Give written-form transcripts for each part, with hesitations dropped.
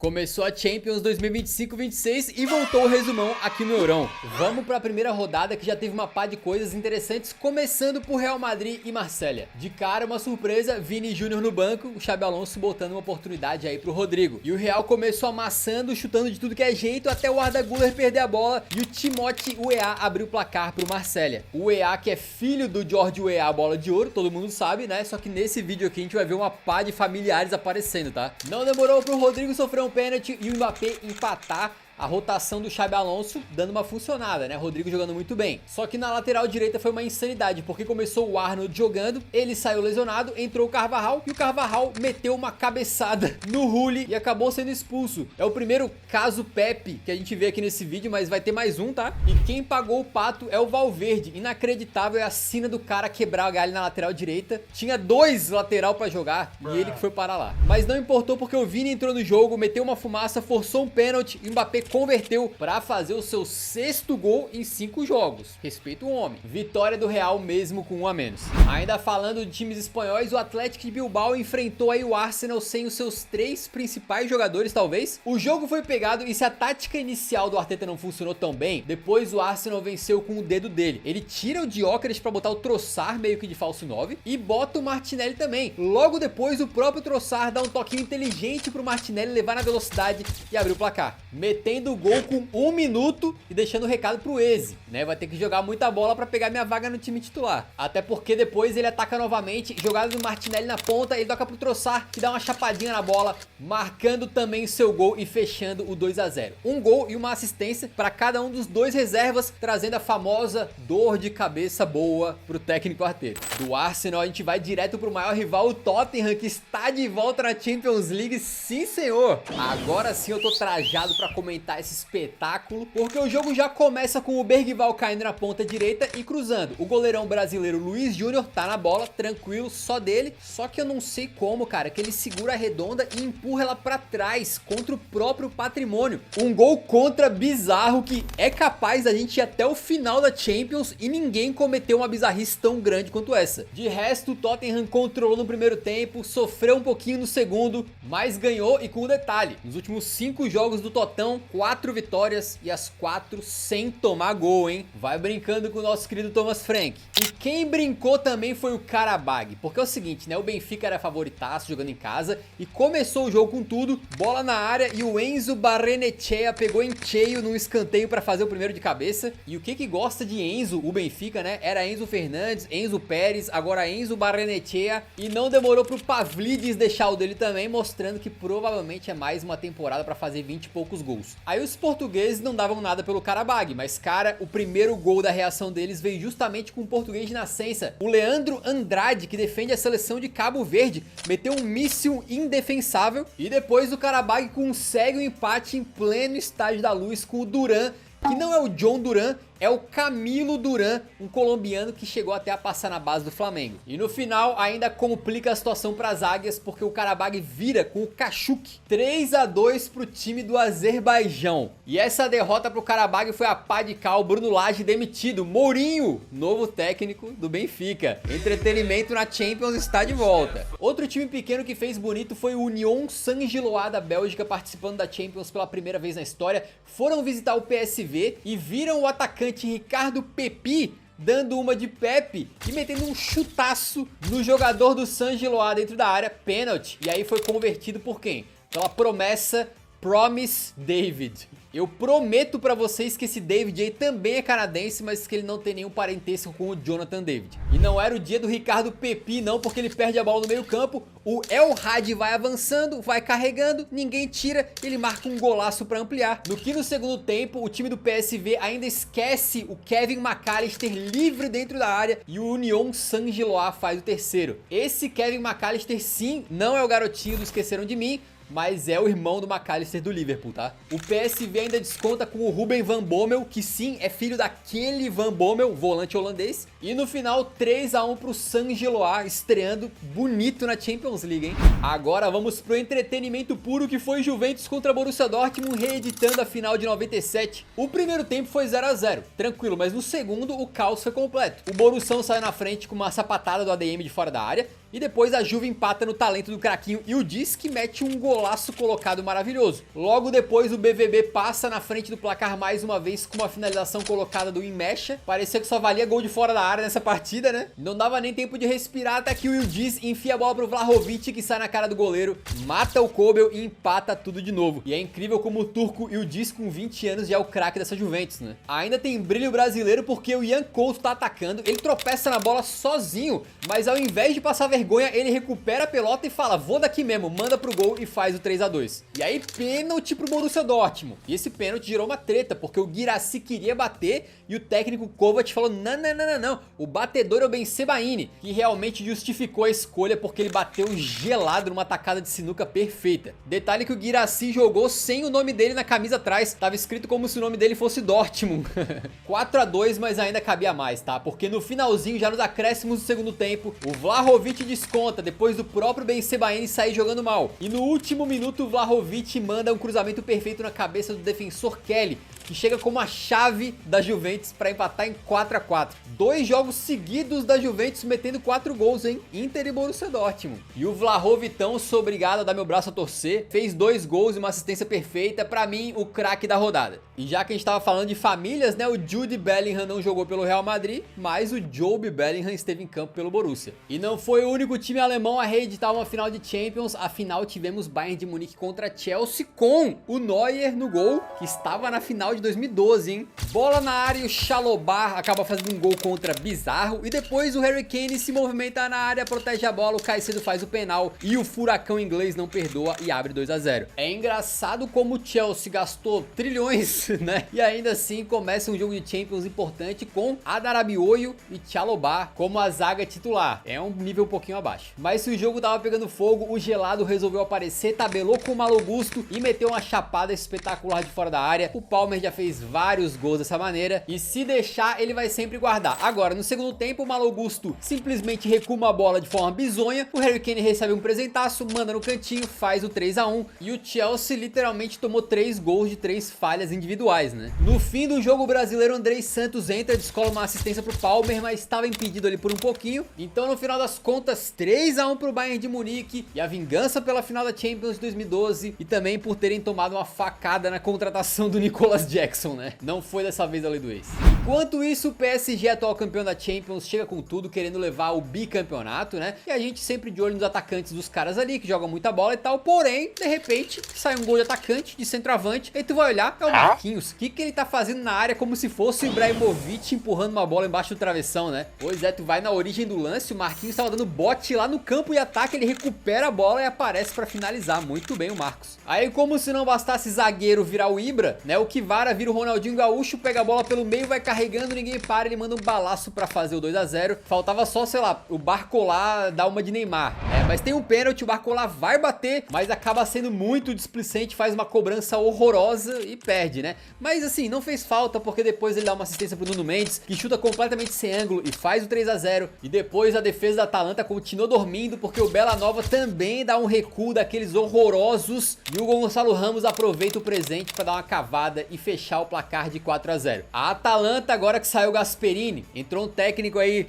Começou a Champions 2025-26 e voltou o resumão aqui no Eurão. Vamos para a primeira rodada que já teve uma pá de coisas interessantes, começando por Real Madrid e Marsella. De cara, uma surpresa, Vini Júnior no banco, o Xabi Alonso botando uma oportunidade aí pro Rodrigo. E o Real começou amassando, chutando de tudo que é jeito, até o Arda Güler perder a bola e o Timothy Weah abriu o placar pro Marsella. O Weah, que é filho do George Weah, a bola de ouro, todo mundo sabe, né? Só que nesse vídeo aqui a gente vai ver uma pá de familiares aparecendo, tá? Não demorou pro Rodrigo sofrer um pênalti e o Mbappé empatar. A rotação do Xabi Alonso dando uma funcionada, né? Rodrigo jogando muito bem. Só que na lateral direita foi uma insanidade, porque começou o Arnold jogando, ele saiu lesionado, entrou o Carvajal e o Carvajal meteu uma cabeçada no Rulli e acabou sendo expulso. É o primeiro caso Pepe que a gente vê aqui nesse vídeo, mas vai ter mais um, tá? E quem pagou o pato é o Valverde. Inacreditável é a sina do cara quebrar o galho na lateral direita. Tinha dois lateral pra jogar e ele que foi parar lá. Mas não importou porque o Vini entrou no jogo, meteu uma fumaça, forçou um pênalti e o Mbappé converteu para fazer o seu 6º gol em 5 jogos. Respeita o homem. Vitória do Real mesmo com um a menos. Ainda falando de times espanhóis, o Athletic de Bilbao enfrentou aí o Arsenal sem os seus 3 principais jogadores, talvez. O jogo foi pegado e se a tática inicial do Arteta não funcionou tão bem, depois o Arsenal venceu com o dedo dele. Ele tira o Gyökeres para botar o Trossard meio que de falso 9 e bota o Martinelli também. Logo depois, o próprio Trossard dá um toquinho inteligente pro Martinelli levar na velocidade e abrir o placar. Metendo o gol com 1 minuto e deixando o recado pro Eze, né? Vai ter que jogar muita bola pra pegar minha vaga no time titular. Até porque depois ele ataca novamente, jogada do Martinelli na ponta, ele toca pro Trossard, que dá uma chapadinha na bola, marcando também o seu gol e fechando o 2 a 0. Um gol e uma assistência para cada um dos dois reservas, trazendo a famosa dor de cabeça boa pro técnico arteiro. Do Arsenal a gente vai direto pro maior rival, o Tottenham, que está de volta na Champions League, sim senhor! Agora sim eu tô trajado pra comentar esse espetáculo, porque o jogo já começa com o Bergvall caindo na ponta direita e cruzando. O goleirão brasileiro Luiz Júnior tá na bola, tranquilo, só dele, só que eu não sei como, cara, que ele segura a redonda e empurra ela pra trás, contra o próprio patrimônio. Um gol contra bizarro que é capaz da gente ir até o final da Champions e ninguém cometeu uma bizarrice tão grande quanto essa. De resto, o Tottenham controlou no primeiro tempo, sofreu um pouquinho no segundo, mas ganhou. E com um detalhe, nos últimos 5 jogos do Totão, 4 vitórias e as 4 sem tomar gol, hein? Vai brincando com o nosso querido Thomas Frank. E quem brincou também foi o Qarabağ, porque é o seguinte, né? O Benfica era favoritaço jogando em casa e começou o jogo com tudo, bola na área e o Enzo Barrenechea pegou em cheio num escanteio para fazer o primeiro de cabeça. E o que gosta de Enzo, o Benfica, né? Era Enzo Fernandes, Enzo Pérez, agora Enzo Barrenechea, e não demorou pro Pavlidis deixar o dele também, mostrando que provavelmente é mais uma temporada para fazer 20 e poucos gols. Aí os portugueses não davam nada pelo Qarabağ, mas cara, o primeiro gol da reação deles veio justamente com um português de nascença. O Leandro Andrade, que defende a seleção de Cabo Verde, meteu um míssil indefensável e depois o Qarabağ consegue um empate em pleno estádio da Luz com o Duran, que não é o John Duran, é o Camilo Duran, um colombiano que chegou até a passar na base do Flamengo. E no final ainda complica a situação para as águias, porque o Qarabağ vira com o Kachuk 3 a 2 pro time do Azerbaijão. E essa derrota pro Qarabağ foi a pá de cal, Bruno Lage demitido, Mourinho, novo técnico do Benfica. Entretenimento na Champions está de volta. Outro time pequeno que fez bonito foi o Union Saint-Gilloise da Bélgica, participando da Champions pela primeira vez na história. Foram visitar o PSV e viram o atacante Ricardo Pepi dando uma de Pepe e metendo um chutaço no jogador do Saint-Gilloise dentro da área, pênalti. E aí foi convertido por quem? Pela promessa Promise David. Eu prometo pra vocês que esse David aí também é canadense, mas que ele não tem nenhum parentesco com o Jonathan David. E não era o dia do Ricardo Pepi não, porque ele perde a bola no meio campo, o El Hadji vai avançando, vai carregando, ninguém tira, ele marca um golaço pra ampliar. No que no segundo tempo, o time do PSV ainda esquece o Kevin McAllister livre dentro da área e o Union Saint-Gilloise faz o terceiro. Esse Kevin McAllister sim, não é o garotinho do Esqueceram de Mim, mas é o irmão do McAllister do Liverpool, tá? O PSV ainda desconta com o Ruben Van Bommel, que sim, é filho daquele Van Bommel, volante holandês. E no final, 3 a 1 pro Saint-Gilloise, estreando bonito na Champions League, hein? Agora vamos pro entretenimento puro, que foi Juventus contra Borussia Dortmund, reeditando a final de 97. O primeiro tempo foi 0 a 0, tranquilo, mas no segundo o caos foi completo. O Borussão saiu na frente com uma sapatada do ADM de fora da área, E depois a Juve empata no talento do craquinho Yildiz, que mete um golaço colocado maravilhoso. Logo depois o BVB passa na frente do placar mais uma vez com uma finalização colocada do Inmecha. Parecia que só valia gol de fora da área nessa partida, né? Não dava nem tempo de respirar até que o Yildiz enfia a bola pro Vlahovic, que sai na cara do goleiro, mata o Kobel e empata tudo de novo. E é incrível como o turco Yildiz com 20 anos já é o craque dessa Juventus, né? Ainda tem brilho brasileiro porque o Ian Couto tá atacando, ele tropeça na bola sozinho, mas ao invés de passar vergonha, ele recupera a pelota e fala, vou daqui mesmo, manda pro gol e faz o 3 a 2. E aí pênalti pro Borussia Dortmund. E esse pênalti gerou uma treta, porque o Guirassy queria bater e o técnico Kovac falou, não, o batedor é o Ben Sebaini, que realmente justificou a escolha porque ele bateu gelado numa tacada de sinuca perfeita. Detalhe que o Guirassy jogou sem o nome dele na camisa atrás, tava escrito como se o nome dele fosse Dortmund. 4 a 2, mas ainda cabia mais, tá? Porque no finalzinho, já nos acréscimos do segundo tempo, o Vlahovic desconta depois do próprio Ben Sebaini sair jogando mal. E no último minuto o Vlahovic manda um cruzamento perfeito na cabeça do defensor Kelly, que chega como a chave da Juventus para empatar em 4 a 4. 2 jogos seguidos da Juventus metendo 4 gols, hein? Inter e Borussia Dortmund. E o Vlahovitão, sou obrigado a dar meu braço a torcer, fez 2 gols e uma assistência perfeita, para mim, o craque da rodada. E já que a gente tava falando de famílias, né, o Jude Bellingham não jogou pelo Real Madrid, mas o Jobe Bellingham esteve em campo pelo Borussia. E não foi o único time alemão a reeditar uma final de Champions, afinal tivemos Bayern de Munique contra Chelsea com o Neuer no gol, que estava na final de 2012, hein? Bola na área e o Chalobah acaba fazendo um gol contra bizarro, e depois o Harry Kane se movimenta na área, protege a bola, o Caicedo faz o penal e o furacão inglês não perdoa e abre 2 a 0. É engraçado como o Chelsea gastou trilhões, né? E ainda assim começa um jogo de Champions importante com Adarabioyo e Chalobah como a zaga titular. É um nível um pouquinho abaixo. Mas se o jogo tava pegando fogo, o gelado resolveu aparecer, tabelou com o Malo Gusto e meteu uma chapada espetacular de fora da área. O Palmer já fez vários gols dessa maneira e se deixar ele vai sempre guardar. Agora no segundo tempo o Malo Gusto simplesmente recua uma bola de forma bizonha, o Harry Kane recebe um presentaço, manda no cantinho, faz o 3 a 1 e o Chelsea literalmente tomou 3 gols de 3 falhas individuais, né? No fim do jogo o brasileiro Andrei Santos entra, descola uma assistência pro Palmer, mas estava impedido ali por um pouquinho. Então no final das contas 3 a 1 pro Bayern de Munique e a vingança pela final da Champions de 2012 e também por terem tomado uma facada na contratação do Nicolas Jackson, né? Não foi dessa vez a lei do ex. Enquanto isso, o PSG, atual campeão da Champions, chega com tudo, querendo levar o bicampeonato, né? E a gente sempre de olho nos atacantes dos caras ali, que jogam muita bola e tal. Porém, de repente, sai um gol de atacante, de centroavante, e tu vai olhar, é o Marquinhos. O que ele tá fazendo na área como se fosse o Ibrahimovic empurrando uma bola embaixo do travessão, né? Pois é, tu vai na origem do lance, o Marquinhos tava dando bote lá no campo de ataque, ele recupera a bola e aparece pra finalizar. Muito bem o Marcos. Aí, como se não bastasse zagueiro virar o Ibra, né? O Kvara vira o Ronaldinho Gaúcho, pega a bola pelo meio, vai carregando, ninguém para, ele manda um balaço pra fazer o 2 a 0. Faltava só, sei lá, o Barcola dar uma de Neymar. Mas tem um pênalti, o Barcola vai bater, mas acaba sendo muito displicente, faz uma cobrança horrorosa e perde, né? Mas assim, não fez falta, porque depois ele dá uma assistência pro Nuno Mendes, que chuta completamente sem ângulo e faz o 3 a 0. E depois a defesa da Atalanta continua dormindo, porque o Bela Nova também dá um recuo daqueles horrorosos. E o Gonçalo Ramos aproveita o presente pra dar uma cavada e fechar o placar de 4 a 0. A Atalanta, agora que saiu o Gasperini, entrou um técnico aí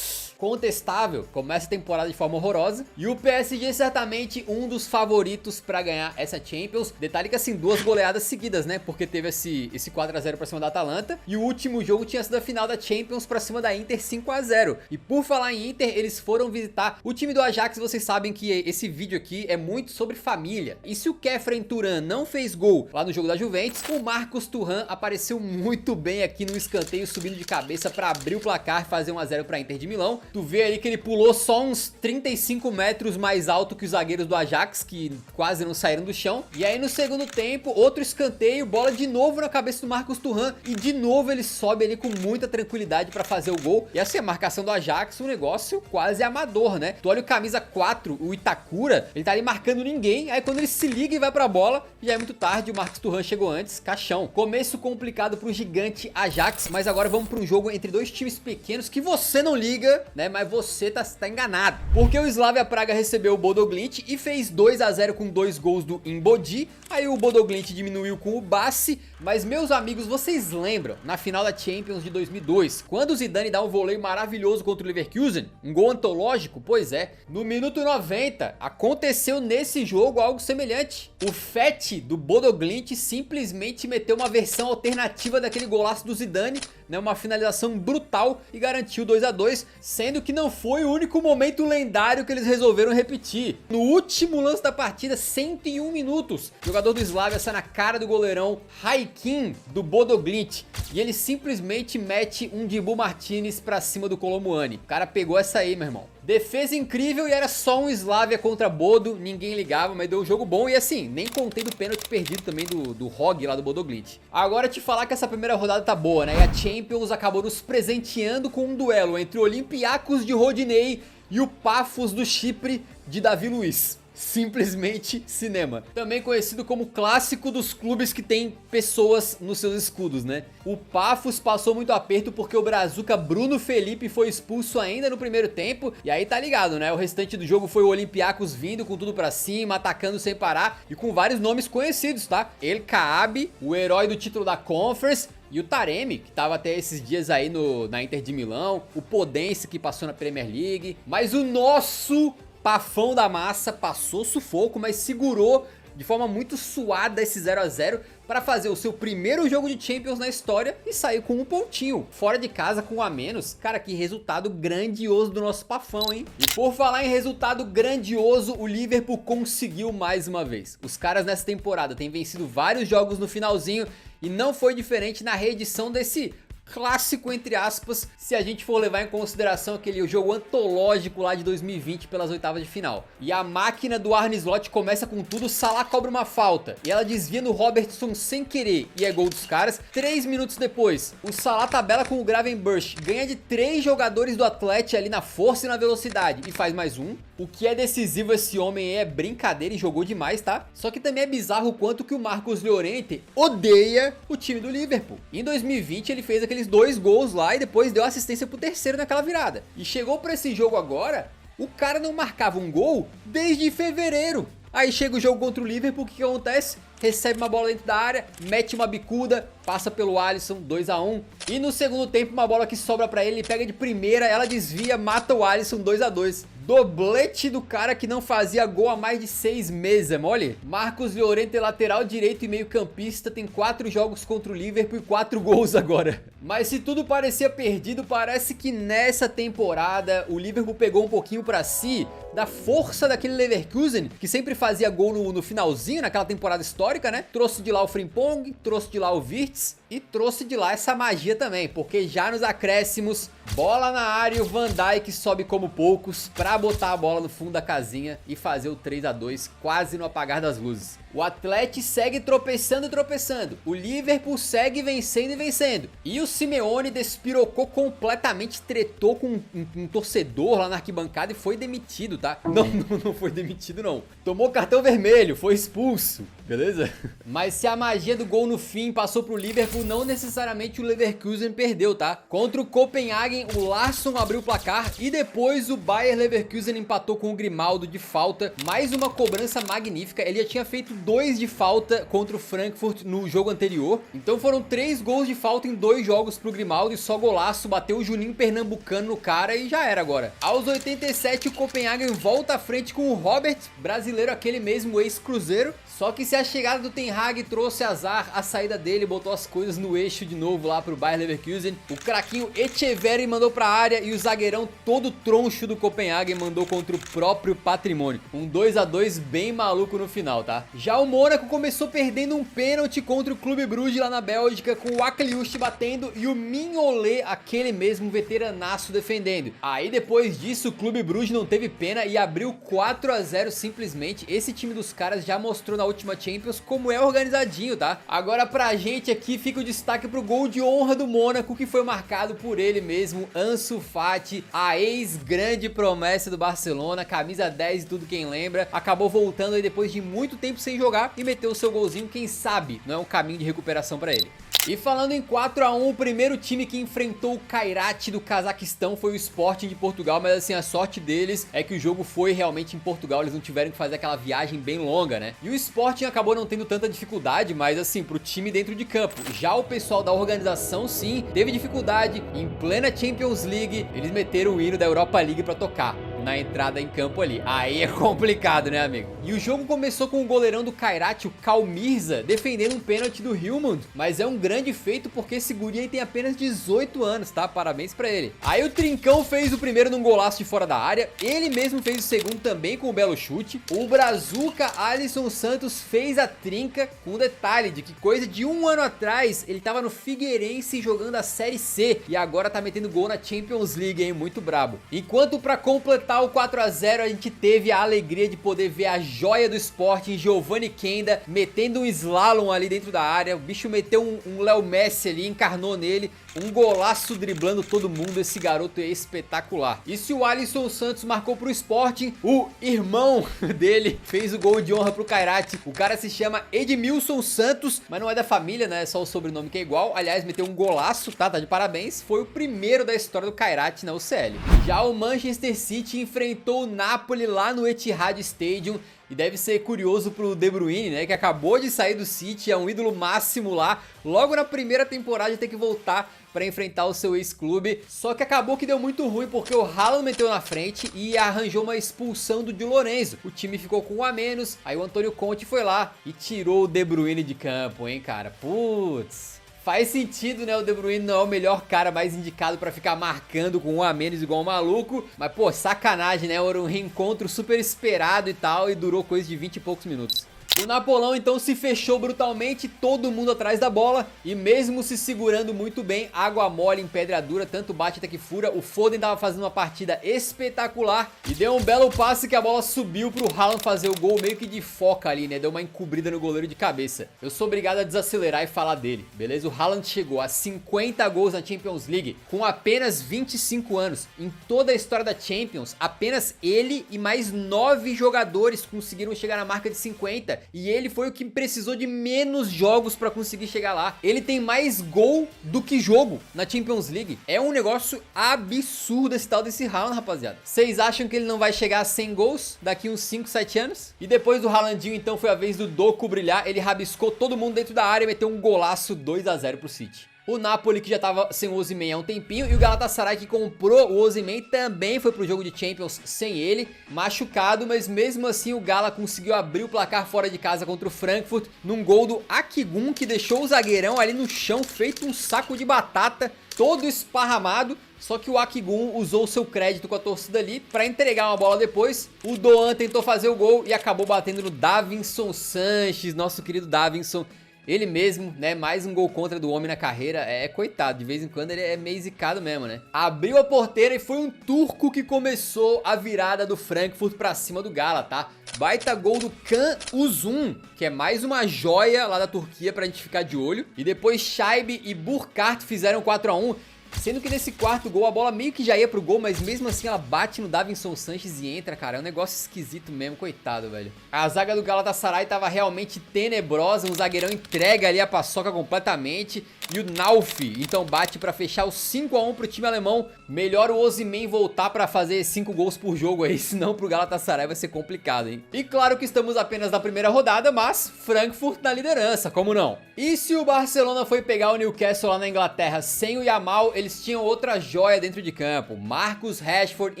contestável, começa a temporada de forma horrorosa, e o PSG certamente um dos favoritos pra ganhar essa Champions. Detalhe que assim, 2 goleadas seguidas, né, porque teve esse 4 a 0 pra cima da Atalanta, e o último jogo tinha sido a final da Champions pra cima da Inter 5 a 0. E por falar em Inter, eles foram visitar o time do Ajax. Vocês sabem que esse vídeo aqui é muito sobre família, e se o Khéphren Thuram não fez gol lá no jogo da Juventus, o Marcos Thuram apareceu muito bem aqui no escanteio, subindo de cabeça pra abrir o placar e fazer 1 a 0 pra Inter de Milão. Tu vê ali que ele pulou só uns 35 metros mais alto que os zagueiros do Ajax, que quase não saíram do chão. E aí no segundo tempo, outro escanteio, bola de novo na cabeça do Marcos Thuram, e de novo ele sobe ali com muita tranquilidade pra fazer o gol. E assim, a marcação do Ajax, um negócio quase amador, né? Tu olha o camisa 4, o Itakura, ele tá ali marcando ninguém, aí quando ele se liga e vai pra bola, já é muito tarde, o Marcos Thuram chegou antes, caixão. Começo complicado pro gigante Ajax, mas agora vamos pra um jogo entre 2 times pequenos que você não liga, né? né? Mas você tá enganado. Porque o Slavia Praga recebeu o Bodo Glimt e fez 2 a 0 com 2 gols do Imbodi. Aí o Bodo Glimt diminuiu com o Bassi. Mas meus amigos, vocês lembram na final da Champions de 2002, quando o Zidane dá um voleio maravilhoso contra o Leverkusen? Um gol antológico? Pois é. No minuto 90, aconteceu nesse jogo algo semelhante. O Fett do Bodo Glimt simplesmente meteu uma versão alternativa daquele golaço do Zidane, né, uma finalização brutal e garantiu 2 a 2, sendo que não foi o único momento lendário que eles resolveram repetir. No último lance da partida, 101 minutos, o jogador do Slavia sai na cara do goleirão Haikin do Bodo Glimt e ele simplesmente mete um Dibu Martinez pra cima do Kolomuani. O cara pegou essa aí, meu irmão. Defesa incrível e era só um Slavia contra Bodo, ninguém ligava, mas deu um jogo bom e assim, nem contei do pênalti perdido também do Hog lá do Bodo Glimt. Agora te falar que essa primeira rodada tá boa, né? E a Champions acabou nos presenteando com um duelo entre o Olympiacos de Rodinei e o Pafos do Chipre de Davi Luiz. Simplesmente cinema. Também conhecido como clássico dos clubes que tem pessoas nos seus escudos, né? O Pafos passou muito aperto porque o brazuca Bruno Felipe foi expulso ainda no primeiro tempo. E aí tá ligado, né? O restante do jogo foi o Olympiacos vindo com tudo pra cima, atacando sem parar e com vários nomes conhecidos, tá? El Kaabi, o herói do título da Conference, e o Taremi, que tava até esses dias aí na Inter de Milão, o Podense, que passou na Premier League, mas o nosso Pafão da massa passou sufoco, mas segurou de forma muito suada esse 0 a 0 para fazer o seu primeiro jogo de Champions na história e sair com um pontinho, fora de casa com um a menos. Cara, que resultado grandioso do nosso Pafão, hein? E por falar em resultado grandioso, o Liverpool conseguiu mais uma vez. Os caras nessa temporada têm vencido vários jogos no finalzinho e não foi diferente na reedição desse clássico, entre aspas, se a gente for levar em consideração aquele jogo antológico lá de 2020 pelas oitavas de final. E a máquina do Arne Slot começa com tudo, Salah cobra uma falta e ela desvia no Robertson sem querer e é gol dos caras. 3 minutos depois, o Salah tabela com o Gravenberch, ganha de 3 jogadores do Atlético ali na força e na velocidade e faz mais um. O que é decisivo esse homem é brincadeira e jogou demais, tá? Só que também é bizarro o quanto que o Marcos Llorente odeia o time do Liverpool. Em 2020 ele fez aqueles 2 gols lá e depois deu assistência pro terceiro naquela virada. E chegou pra esse jogo agora, o cara não marcava um gol desde fevereiro. Aí chega o jogo contra o Liverpool, o que acontece? Recebe uma bola dentro da área, mete uma bicuda, passa pelo Alisson, 2 a 1. E no segundo tempo uma bola que sobra pra ele, ele pega de primeira, ela desvia, mata o Alisson, 2 a 2. Doblete do cara que não fazia gol há mais de 6 meses, mole. Marcos Llorente, lateral direito e meio campista, tem 4 jogos contra o Liverpool e 4 gols agora. Mas se tudo parecia perdido, parece que nessa temporada o Liverpool pegou um pouquinho pra si da força daquele Leverkusen, que sempre fazia gol no finalzinho, naquela temporada histórica, né? Trouxe de lá o Frimpong, trouxe de lá o Wirtz e trouxe de lá essa magia também, porque já nos acréscimos, bola na área e o Van Dijk sobe como poucos pra botar a bola no fundo da casinha e fazer o 3 a 2 quase no apagar das luzes. O Atlético segue tropeçando e tropeçando, o Liverpool segue vencendo e vencendo, e o Simeone despirocou completamente, tretou com um torcedor lá na arquibancada e foi demitido, tá? Não foi demitido não, tomou cartão vermelho, foi expulso, beleza? Mas se a magia do gol no fim passou pro Liverpool, não necessariamente o Leverkusen perdeu, tá? Contra o Copenhagen, o Larsson abriu o placar e depois o Bayer Leverkusen empatou com o Grimaldo de falta, mais uma cobrança magnífica, ele já tinha feito 2 de falta contra o Frankfurt no jogo anterior, então foram 3 gols de falta em 2 jogos pro Grimaldo e só golaço, bateu o Juninho Pernambucano no cara e já era agora. Aos 87 o Copenhagen volta à frente com o Robert, brasileiro, aquele mesmo ex-Cruzeiro, só que se a chegada do Ten Hag trouxe azar, a saída dele botou as coisas no eixo de novo lá pro Bayer Leverkusen, o craquinho Echeverri mandou pra área e o zagueirão todo troncho do Copenhagen mandou contra o próprio patrimônio, um 2 a 2 bem maluco no final, tá? Já o Mônaco começou perdendo um pênalti contra o Clube Bruges lá na Bélgica, com o Akliush batendo e o Mignolet, aquele mesmo veteranaço, defendendo. Aí depois disso o Clube Bruges não teve pena e abriu 4 a 0 simplesmente. Esse time dos caras já mostrou na última Champions como é organizadinho, tá? Agora pra gente aqui fica o destaque pro gol de honra do Mônaco, que foi marcado por ele mesmo, Ansu Fati, a ex-grande promessa do Barcelona, camisa 10 e tudo quem lembra, acabou voltando aí depois de muito tempo sem jogar e meteu o seu golzinho, quem sabe não é um caminho de recuperação pra ele. E falando em 4 a 1, o primeiro time que enfrentou o Kairat do Cazaquistão foi o Sporting de Portugal, mas assim, a sorte deles é que o jogo foi realmente em Portugal, eles não tiveram que fazer aquela viagem bem longa, né? E o Sporting acabou não tendo tanta dificuldade, mas assim, pro time dentro de campo. Já o pessoal da organização, sim, teve dificuldade. Em plena Champions League, eles meteram o hino da Europa League pra tocar na entrada em campo ali. Aí é complicado, né, amigo? E o jogo começou com o goleirão do Kairat, o Kalmirza, defendendo um pênalti do Hjulmand, mas é um grande feito porque esse guri aí tem apenas 18 anos, tá? Parabéns pra ele. Aí o Trincão fez o primeiro num golaço de fora da área, ele mesmo fez o segundo também com um belo chute. O Brazuca Alisson Santos fez a trinca, com um detalhe de que coisa de um ano atrás ele tava no Figueirense jogando a Série C e agora tá metendo gol na Champions League, hein? Muito brabo. Enquanto pra completar o 4 a 0 a gente teve a alegria de poder ver a joia do Sporting, Giovanni Kenda, metendo um slalom ali dentro da área. O bicho meteu um Léo Messi ali, encarnou nele, um golaço driblando todo mundo. Esse garoto é espetacular. E se o Alisson Santos marcou pro Sporting, o irmão dele fez o gol de honra pro Kairat. O cara se chama Edmilson Santos, mas não é da família, né? É só o sobrenome que é igual. Aliás, meteu um golaço, tá? Tá de parabéns. Foi o primeiro da história do Kairat na UCL. Já o Manchester City enfrentou o Napoli lá no Etihad Stadium. E deve ser curioso pro De Bruyne, né, que acabou de sair do City, é um ídolo máximo lá, logo na primeira temporada de ter que voltar para enfrentar o seu ex-clube. Só que acabou que deu muito ruim porque o Haaland meteu na frente e arranjou uma expulsão do Di Lorenzo. O time ficou com um a menos, aí o Antônio Conte foi lá e tirou o De Bruyne de campo, hein, cara. Putz. Faz sentido, né? O De Bruyne não é o melhor cara mais indicado pra ficar marcando com um a menos igual um maluco. Mas, pô, sacanagem, né? Era um reencontro super esperado e tal, e durou coisa de 20 e poucos minutos. O Napolão então se fechou brutalmente, todo mundo atrás da bola, e mesmo se segurando muito bem, água mole em pedra dura, tanto bate até que fura. O Foden tava fazendo uma partida espetacular e deu um belo passe que a bola subiu pro Haaland fazer o gol meio que de foca ali, né? Deu uma encobrida no goleiro de cabeça. Eu sou obrigado a desacelerar e falar dele, beleza? O Haaland chegou a 50 gols na Champions League com apenas 25 anos. Em toda a história da Champions, apenas ele e mais 9 jogadores conseguiram chegar na marca de 50. E ele foi o que precisou de menos jogos pra conseguir chegar lá. Ele tem mais gol do que jogo na Champions League. É um negócio absurdo esse tal desse Haaland, rapaziada. Vocês acham que ele não vai chegar a 100 gols daqui uns 5, 7 anos? E depois do Haalandinho, então, foi a vez do Doku brilhar. Ele rabiscou todo mundo dentro da área e meteu um golaço 2 a 0 pro City. O Napoli, que já tava sem o Osimhen há um tempinho, e o Galatasaray, que comprou o Osimhen, também foi pro jogo de Champions sem ele, machucado, mas mesmo assim o Gala conseguiu abrir o placar fora de casa contra o Frankfurt, num gol do Akgün, que deixou o zagueirão ali no chão, feito um saco de batata, todo esparramado. Só que o Akgün usou o seu crédito com a torcida ali pra entregar uma bola depois. O Doan tentou fazer o gol e acabou batendo no Davinson Sanches, nosso querido Davinson. Ele mesmo, né, mais um gol contra do homem na carreira, coitado, de vez em quando ele é meio zicado mesmo, né. Abriu a porteira e foi um turco que começou a virada do Frankfurt pra cima do Gala, tá. Baita gol do Can Uzun, que é mais uma joia lá da Turquia pra gente ficar de olho. E depois Scheibe e Burkhardt fizeram 4 a 1. Sendo que nesse quarto gol a bola meio que já ia pro gol, mas mesmo assim ela bate no Davinson Sanches e entra, cara. É um negócio esquisito mesmo, coitado, velho. A zaga do Galatasaray tava realmente tenebrosa, um zagueirão entrega ali a paçoca completamente. E o Nauf, então bate pra fechar o 5 a 1 pro time alemão. Melhor o Osimhen voltar pra fazer 5 gols por jogo aí, senão pro Galatasaray vai ser complicado, hein. E claro que estamos apenas na primeira rodada, mas Frankfurt na liderança, como não? E se o Barcelona foi pegar o Newcastle lá na Inglaterra sem o Yamal, eles tinham outra joia dentro de campo. Marcus Rashford,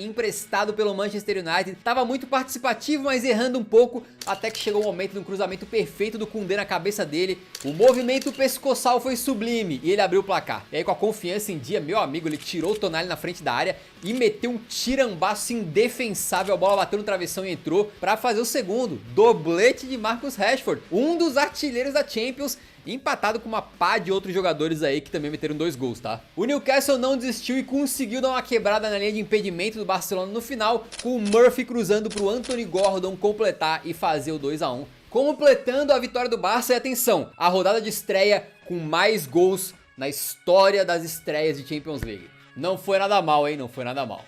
emprestado pelo Manchester United, tava muito participativo, mas errando um pouco, até que chegou o momento de um cruzamento perfeito do Koundé na cabeça dele. O movimento pescoçal foi sublime e ele abriu o placar. E aí, com a confiança em dia, meu amigo, ele tirou o Tonali na frente da área e meteu um tirambaço indefensável. A bola bateu no travessão e entrou pra fazer o segundo. Doblete de Marcus Rashford, um dos artilheiros da Champions, empatado com uma pá de outros jogadores aí que também meteram 2 gols, tá? O Newcastle não desistiu e conseguiu dar uma quebrada na linha de impedimento do Barcelona no final, com o Murphy cruzando pro Anthony Gordon completar e fazer o 2 a 1, completando a vitória do Barça. E atenção, a rodada de estreia com mais gols na história das estreias de Champions League. Não foi nada mal, hein? Não foi nada mal.